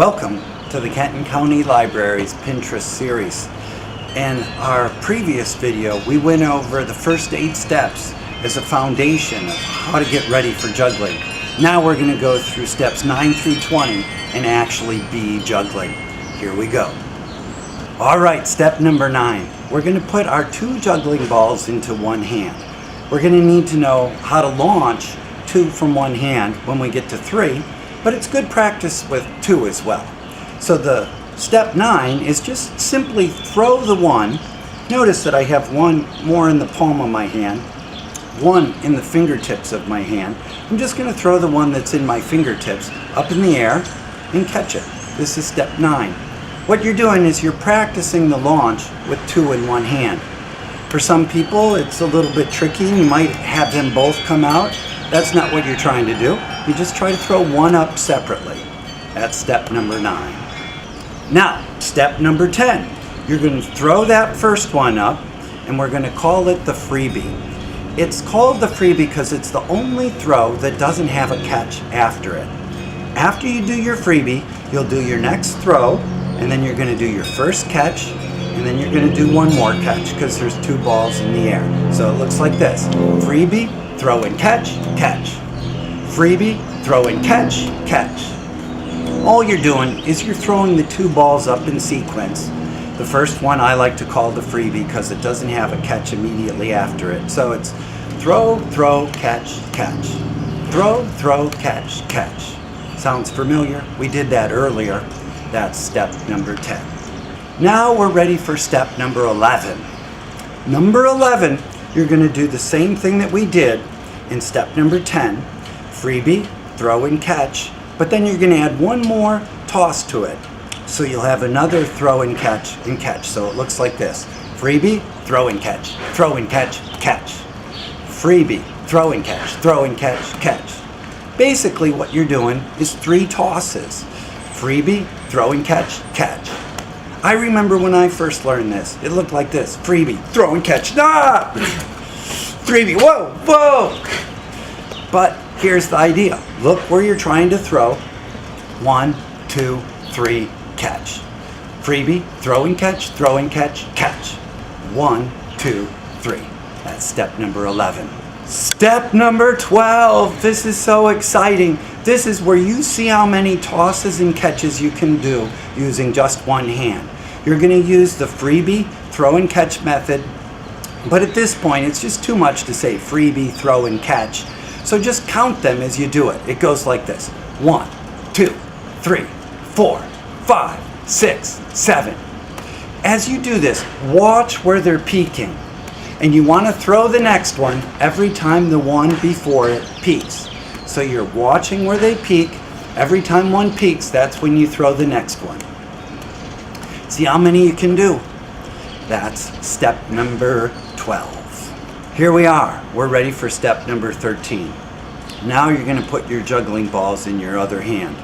Welcome to the Kenton County Library's Pinterest series. In our previous video, we went over the first 8 steps as a foundation of how to get ready for juggling. Now we're going to go through steps 9 through 20 and actually be juggling. Here we go. Alright, step number 9. We're going to put our 2 juggling balls into one hand. We're going to need to know how to launch 2 from one hand when we get to 3, but it's good practice with 2 as well. So the step 9 is just simply throw the 1. Notice that I have 1 more in the palm of my hand, 1 in the fingertips of my hand. I'm just going to throw the 1 that's in my fingertips up in the air and catch it. This is step 9. What you're doing is you're practicing the launch with 2 in one hand. For some people it's a little bit tricky. You might have them both come out. That's not what you're trying to do. You just try to throw 1 up separately. That's step number 9. Now, step number 10. You're going to throw that first 1 up and we're going to call it the freebie. It's called the freebie because it's the only throw that doesn't have a catch after it. After you do your freebie, you'll do your next throw, and then you're going to do your first catch, and then you're going to do 1 more catch because there's 2 balls in the air. So it looks like this. Freebie, throw and catch, catch. Freebie, throw and catch, catch. All you're doing is you're throwing the 2 balls up in sequence. The first one I like to call the freebie because it doesn't have a catch immediately after it. So it's throw, throw, catch, catch. Throw, throw, catch, catch. Sounds familiar? We did that earlier. That's step number 10. Now we're ready for step number 11. Number 11, you're going to do the same thing that we did in step number 10. Freebie, throw and catch, but then you're going to add 1 more toss to it. So you'll have another throw and catch and catch. So it looks like this. Freebie, throw and catch, throw and catch, catch. Freebie, throw and catch, throw and catch, catch. Basically what you're doing is 3 tosses. Freebie, throw and catch, catch. I remember when I first learned this, it looked like this. Freebie, throw and catch, ah! Freebie, whoa, whoa! But here's the idea. Look where you're trying to throw. 1, 2, 3, catch. Freebie, throw and catch, throw and catch, catch. 1, 2, 3. That's step number 11. Step number 12. This is so exciting. This is where you see how many tosses and catches you can do using just 1 hand. You're going to use the freebie throw and catch method, but at this point it's just too much to say freebie throw and catch. So just count them as you do it. It goes like this. 1, 2, 3, 4, 5, 6, 7. As you do this, watch where they're peaking. And you want to throw the next one every time the one before it peaks. So you're watching where they peak. Every time one peaks, that's when you throw the next one. See how many you can do? That's step number 12. Here we are. We're ready for step number 13. Now you're going to put your juggling balls in your other hand.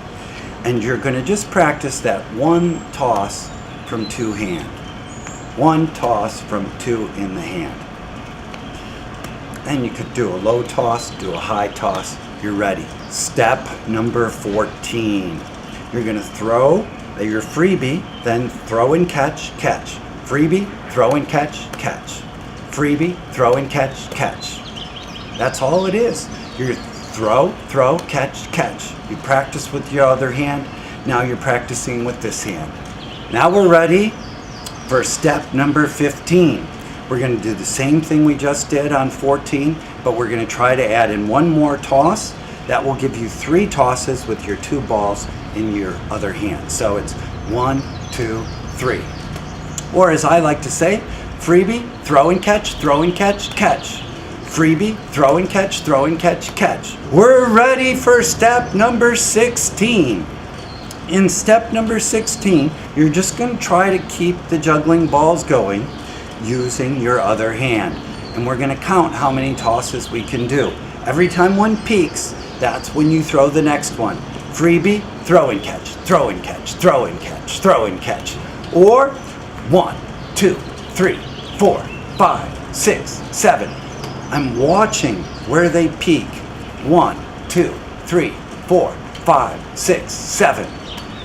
And you're going to just practice that 1 toss from 2 hand. 1 toss from 2 in the hand. Then you could do a low toss, do a high toss. You're ready. Step number 14. You're going to throw your freebie, then throw and catch, catch. Freebie, throw and catch, catch. Freebie, throw and catch, catch. That's all it is. You're throw, throw, catch, catch. You practice with your other hand. Now you're practicing with this hand. Now we're ready for step number 15. We're going to do the same thing we just did on 14, but we're going to try to add in 1 more toss. That will give you 3 tosses with your 2 balls in your other hand. So it's 1, 2, 3. Or as I like to say, freebie, throw and catch, throw and catch, catch. Freebie, throw and catch, throw and catch, catch. We're ready for step number 16. In step number 16, you're just going to try to keep the juggling balls going using your other hand. And we're going to count how many tosses we can do. Every time one peaks, that's when you throw the next one. Freebie, throw and catch, throw and catch, throw and catch, throw and catch. Or 1, 2, 3, 4, 5, 6, 7. I'm watching where they peak. 1, 2, 3, 4, 5, 6, 7.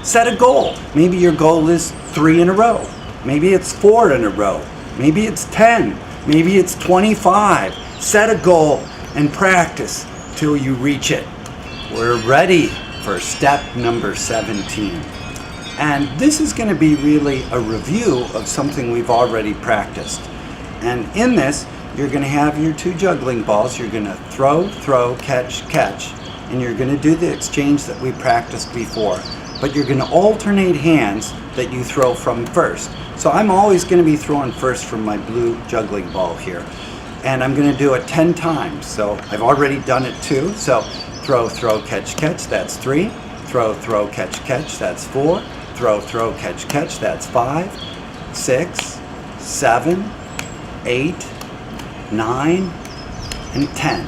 Set a goal. Maybe your goal is 3 in a row. Maybe it's 4 in a row. Maybe it's 10. Maybe it's 25. Set a goal and practice till you reach it. We're ready for step number 17. And this is going to be really a review of something we've already practiced. And in this, you're going to have your 2 juggling balls. You're going to throw, throw, catch, catch. And you're going to do the exchange that we practiced before. But you're going to alternate hands that you throw from first. So I'm always going to be throwing first from my blue juggling ball here. And I'm going to do it 10 times. So I've already done it 2. So throw, throw, catch, catch, that's 3. Throw, throw, catch, catch, that's 4. Throw, throw, catch, catch, that's 5, 6, 7, 8, 9, and 10.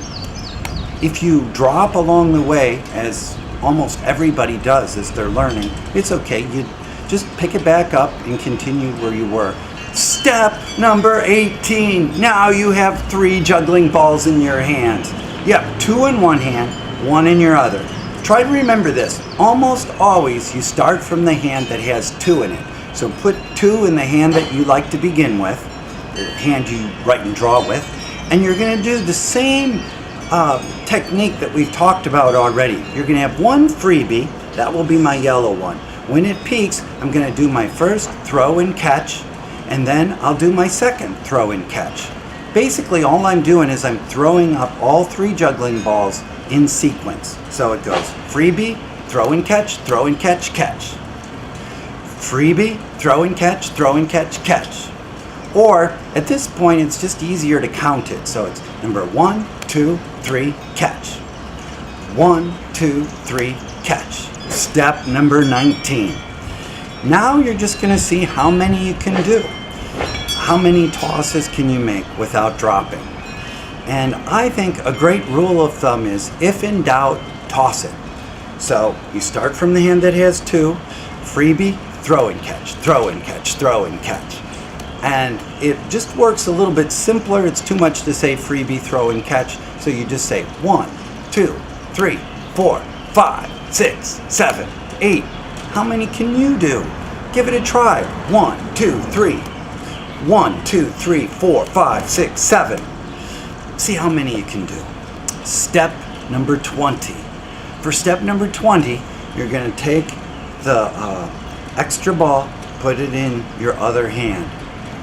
If you drop along the way, as almost everybody does as they're learning, it's okay. You just pick it back up and continue where you were. Step number 18. Now you have 3 juggling balls in your hands. You have 2 in one hand, 1 in your other. Try to remember this. Almost always you start from the hand that has 2 in it. So put 2 in the hand that you like to begin with, the hand you write and draw with, and you're going to do the same technique that we've talked about already. You're going to have 1 freebie. That will be my yellow one. When it peaks, I'm going to do my first throw and catch, and then I'll do my second throw and catch. Basically, all I'm doing is I'm throwing up all 3 juggling balls in sequence. So it goes freebie, throw and catch, catch. Freebie, throw and catch, catch. Or at this point, it's just easier to count it. So it's number 1, 2, 3, catch. 1, 2, 3, catch. Step number 19. Now you're just going to see how many you can do. How many tosses can you make without dropping? And I think a great rule of thumb is, if in doubt, toss it. So you start from the hand that has 2, freebie, throw and catch, throw and catch, throw and catch. And it just works a little bit simpler. It's too much to say freebie, throw and catch. So you just say 1, 2, 3, 4, 5, 6, 7, 8. How many can you do? Give it a try. 1, 2, 3. 1, 2, 3, 4, 5, 6, 7. See how many you can do. Step number 20. For step number 20, you're going to take the extra ball, put it in your other hand.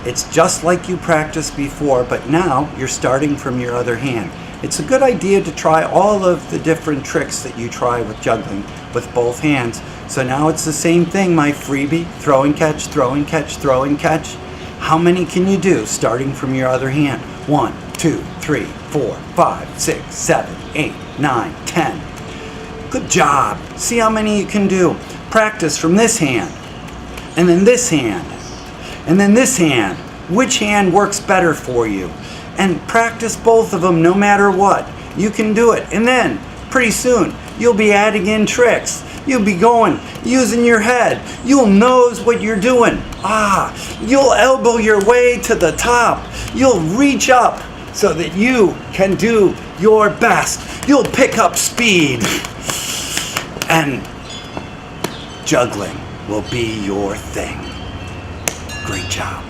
It's just like you practiced before, but now you're starting from your other hand. It's a good idea to try all of the different tricks that you try with juggling with both hands. So now it's the same thing, my freebie, throw and catch, throw and catch, throw and catch. How many can you do starting from your other hand? 1, 2, 3, 4, 5, 6, 7, 8, 9, 10. Good job. See how many you can do. Practice from this hand, and then this hand, and then this hand. Which hand works better for you? And practice both of them no matter what. You can do it. And then, pretty soon, you'll be adding in tricks. You'll be going, using your head. You'll nose what you're doing. You'll elbow your way to the top. You'll reach up so that you can do your best. You'll pick up speed. And juggling will be your thing. Great job.